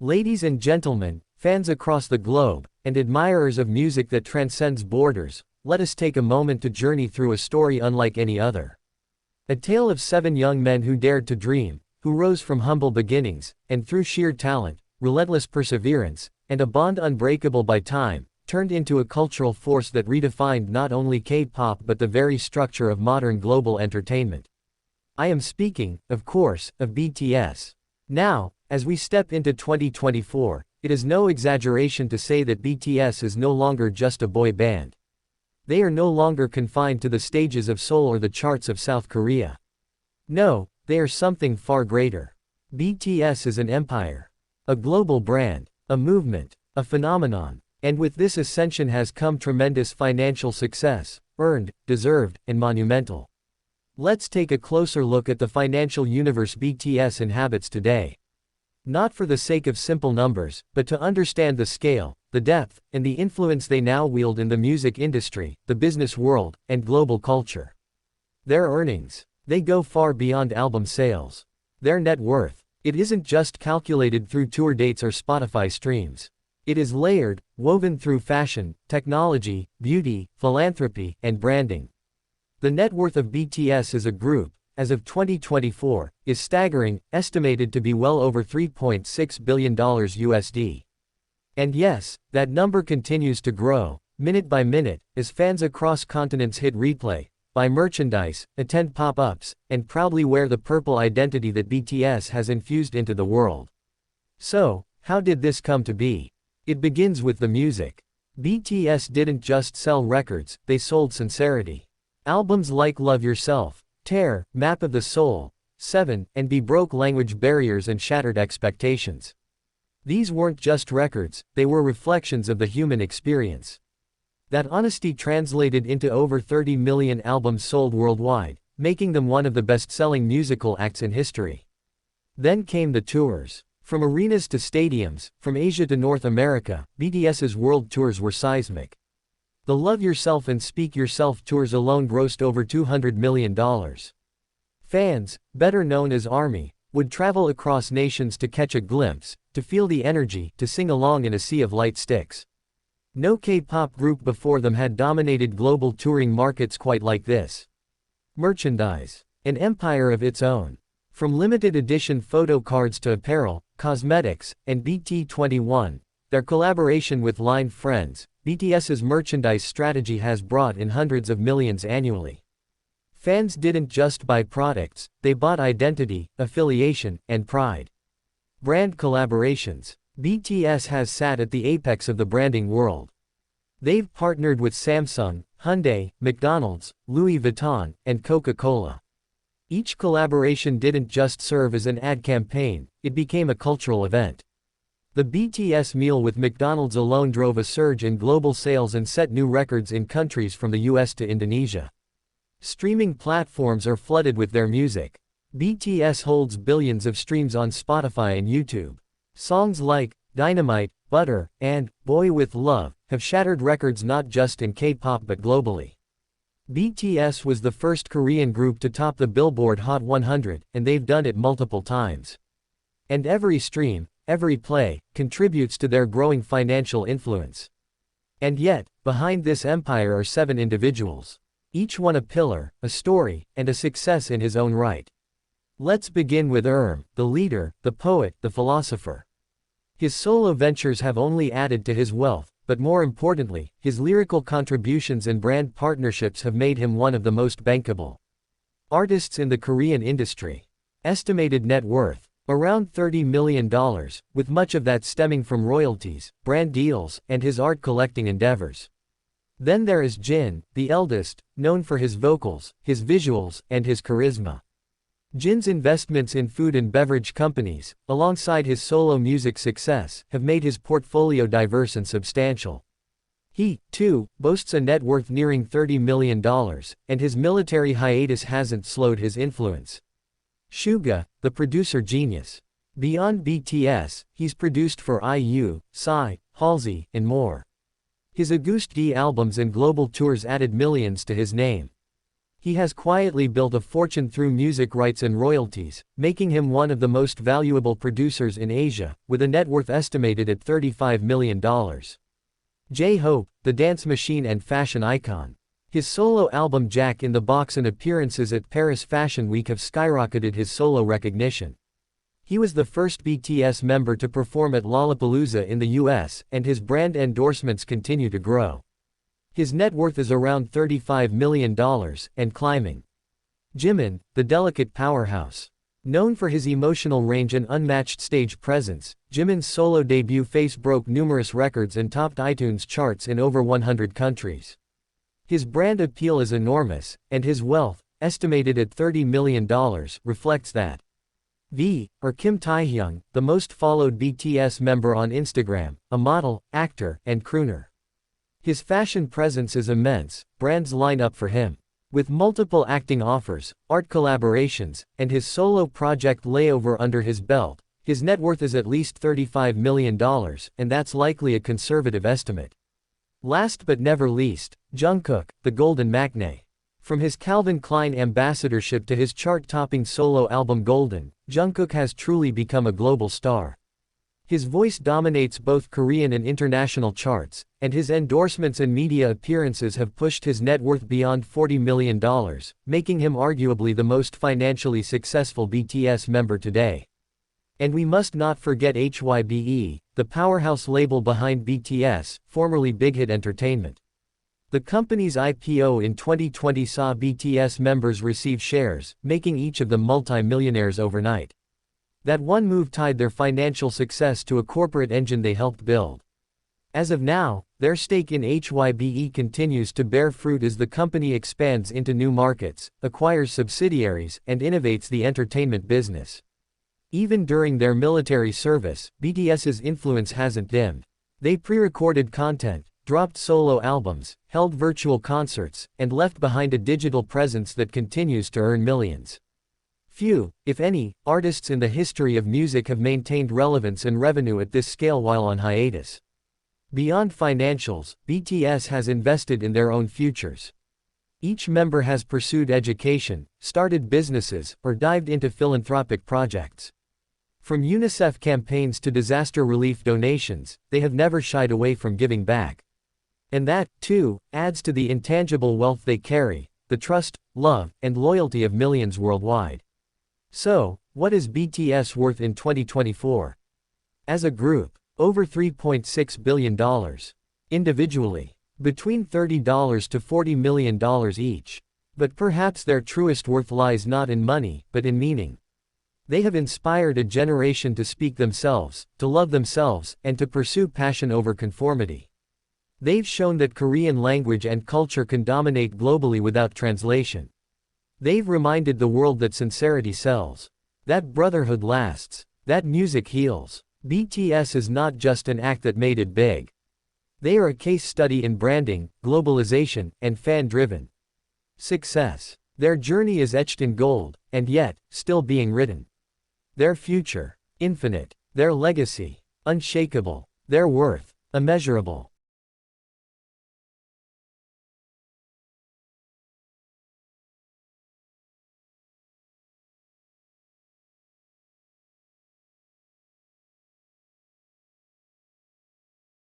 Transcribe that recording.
Ladies and gentlemen, fans across the globe, and admirers of music that transcends borders, let us take a moment to journey through a story unlike any other. A tale of 7 young men who dared to dream, who rose from humble beginnings, and through sheer talent, relentless perseverance, and a bond unbreakable by time, turned into a cultural force that redefined not only K-pop but the very structure of modern global entertainment. I am speaking, of course, of BTS. Now, as we step into 2024, it is no exaggeration to say that BTS is no longer just a boy band. They are no longer confined to the stages of Seoul or the charts of South Korea. No, they are something far greater. BTS is an empire. A global brand. A movement. A phenomenon. And with this ascension has come tremendous financial success, earned, deserved, and monumental. Let's take a closer look at the financial universe BTS inhabits today. Not for the sake of simple numbers, but to understand the scale, the depth, and the influence they now wield in the music industry, the business world, and global culture. Their earnings. They go far beyond album sales. Their net worth. It isn't just calculated through tour dates or Spotify streams. It is layered, woven through fashion, technology, beauty, philanthropy, and branding. The net worth of BTS as a group, as of 2024, is staggering, estimated to be well over $3.6 billion USD. And yes, that number continues to grow, minute by minute, as fans across continents hit replay, buy merchandise, attend pop-ups, and proudly wear the purple identity that BTS has infused into the world. So, how did this come to be? It begins with the music. BTS didn't just sell records, they sold sincerity. Albums like Love Yourself, Tear, Map of the Soul, 7, and Be broke language barriers and shattered expectations. These weren't just records, they were reflections of the human experience. That honesty translated into over 30 million albums sold worldwide, making them one of the best-selling musical acts in history. Then came the tours. From arenas to stadiums, from Asia to North America, BTS's world tours were seismic. The Love Yourself and Speak Yourself tours alone grossed over $200 million. Fans, better known as ARMY, would travel across nations to catch a glimpse, to feel the energy, to sing along in a sea of light sticks. No K-pop group before them had dominated global touring markets quite like this. Merchandise. An empire of its own. From limited edition photo cards to apparel, cosmetics, and BT21, their collaboration with Line Friends, BTS's merchandise strategy has brought in hundreds of millions annually. Fans didn't just buy products, they bought identity, affiliation, and pride. Brand collaborations. BTS has sat at the apex of the branding world. They've partnered with Samsung, Hyundai, McDonald's, Louis Vuitton, and Coca-Cola. Each collaboration didn't just serve as an ad campaign, it became a cultural event. The BTS meal with McDonald's alone drove a surge in global sales and set new records in countries from the US to Indonesia. Streaming platforms are flooded with their music. BTS holds billions of streams on Spotify and YouTube. Songs like Dynamite, Butter, and Boy with Love have shattered records not just in K-pop but globally. BTS was the first Korean group to top the Billboard Hot 100, and they've done it multiple times. And every stream, every play, contributes to their growing financial influence. And yet, behind this empire are 7 individuals. Each one a pillar, a story, and a success in his own right. Let's begin with the leader, the poet, the philosopher. His solo ventures have only added to his wealth, but more importantly, his lyrical contributions and brand partnerships have made him one of the most bankable artists in the Korean industry. Estimated net worth. Around $30 million, with much of that stemming from royalties, brand deals, and his art collecting endeavors. Then there is Jin, the eldest, known for his vocals, his visuals, and his charisma. Jin's investments in food and beverage companies, alongside his solo music success, have made his portfolio diverse and substantial. He, too, boasts a net worth nearing $30 million, and his military hiatus hasn't slowed his influence. Suga, the producer genius. Beyond BTS, he's produced for IU, Psy, Halsey, and more. His August D albums and global tours added millions to his name. He has quietly built a fortune through music rights and royalties, making him one of the most valuable producers in Asia, with a net worth estimated at $35 million. J-Hope, the dance machine and fashion icon. His solo album Jack in the Box and appearances at Paris Fashion Week have skyrocketed his solo recognition. He was the first BTS member to perform at Lollapalooza in the US, and his brand endorsements continue to grow. His net worth is around $35 million, and climbing. Jimin, the delicate powerhouse. Known for his emotional range and unmatched stage presence, Jimin's solo debut Face broke numerous records and topped iTunes charts in over 100 countries. His brand appeal is enormous, and his wealth, estimated at $30 million, reflects that. Kim Taehyung, the most followed BTS member on Instagram, a model, actor, and crooner. His fashion presence is immense, brands line up for him. With multiple acting offers, art collaborations, and his solo project Layover under his belt, his net worth is at least $35 million, and that's likely a conservative estimate. Last but never least, Jungkook, the golden matinee. From his Calvin Klein ambassadorship to his chart-topping solo album Golden, Jungkook has truly become a global star. His voice dominates both Korean and international charts, and his endorsements and media appearances have pushed his net worth beyond $40 million, making him arguably the most financially successful BTS member today. And we must not forget HYBE, the powerhouse label behind BTS, formerly Big Hit Entertainment. The company's IPO in 2020 saw BTS members receive shares, making each of them multi-millionaires overnight. That one move tied their financial success to a corporate engine they helped build. As of now, their stake in HYBE continues to bear fruit as the company expands into new markets, acquires subsidiaries, and innovates the entertainment business. Even during their military service, BTS's influence hasn't dimmed. They pre-recorded content, dropped solo albums, held virtual concerts, and left behind a digital presence that continues to earn millions. Few, if any, artists in the history of music have maintained relevance and revenue at this scale while on hiatus. Beyond financials, BTS has invested in their own futures. Each member has pursued education, started businesses, or dived into philanthropic projects. From UNICEF campaigns to disaster relief donations, they have never shied away from giving back. And that, too, adds to the intangible wealth they carry, the trust, love, and loyalty of millions worldwide. So, what is BTS worth in 2024? As a group, over $3.6 billion. Individually, between $30 to $40 million each. But perhaps their truest worth lies not in money, but in meaning. They have inspired a generation to speak themselves, to love themselves, and to pursue passion over conformity. They've shown that Korean language and culture can dominate globally without translation. They've reminded the world that sincerity sells. That brotherhood lasts. That music heals. BTS is not just an act that made it big. They are a case study in branding, globalization, and fan-driven success. Their journey is etched in gold, and yet, still being written. Their future, infinite. Their legacy, unshakable. Their worth, immeasurable.